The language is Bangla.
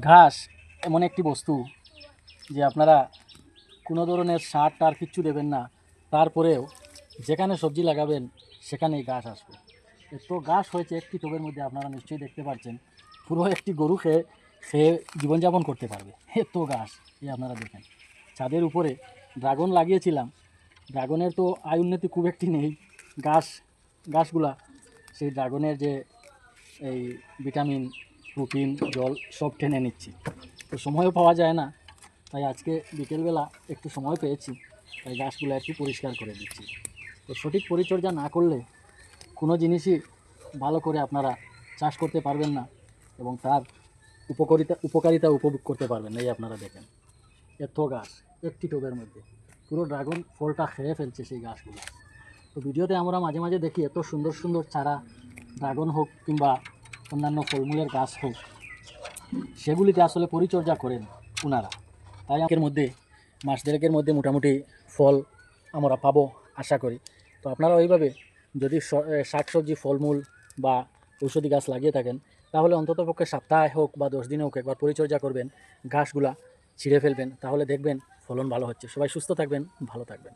ঘাস এমন একটি বস্তু যে আপনারা কোনো ধরনের সার টার কিচ্ছু দেবেন না, তারপরেও যেখানে সবজি লাগাবেন সেখানেই ঘাস আসবে। এত ঘাস হয়েছে একটি টবের মধ্যে, আপনারা নিশ্চয়ই দেখতে পাচ্ছেন। পুরো একটি গরু খেয়ে খেয়ে জীবনযাপন করতে পারবে, এত ঘাস। এই আপনারা দেখেন, ছাদের উপরে ড্রাগন লাগিয়েছিলাম। ড্রাগনের তো আয় উন্নতি খুব একটি নেই। গাছগুলা সেই ড্রাগনের যে এই ভিটামিন, প্রোটিন, জল সব টেনে নিচ্ছি, তো সময়ও পাওয়া যায় না। তাই আজকে বিকেলবেলা একটু সময় পেয়েছি, তাই গাছগুলো একটু পরিষ্কার করে দিচ্ছি। তো সঠিক পরিচর্যা না করলে কোনো জিনিসই ভালো করে আপনারা চাষ করতে পারবেন না এবং তার উপকারিতা উপভোগ করতে পারবেন না। এই আপনারা দেখেন, এত গাছ একটি টবের মধ্যে, পুরো ড্রাগন ফলটা খেয়ে ফেলছে সেই গাছগুলো। তো ভিডিওতে আমরা মাঝে মাঝে দেখি এত সুন্দর সুন্দর চারা, ড্রাগন হোক কিংবা অন্যান্য ফলমূলের গাছ হোক, সেগুলিতে আসলে পরিচর্যা করেন ওনারা। তাই এর মধ্যে মাস দেড়েকের মধ্যে মোটামুটি ফল আমরা পাবো আশা করি। তো আপনারা ওইভাবে যদি শাকসবজি, ফলমূল বা ঔষধি গাছ লাগিয়ে থাকেন, তাহলে অন্ততপক্ষে সপ্তাহে হোক বা 10 দিনে হোক একবার পরিচর্যা করবেন, ঘাসগুলা ছিঁড়ে ফেলবেন, তাহলে দেখবেন ফলন ভালো হচ্ছে। সবাই সুস্থ থাকবেন, ভালো থাকবেন।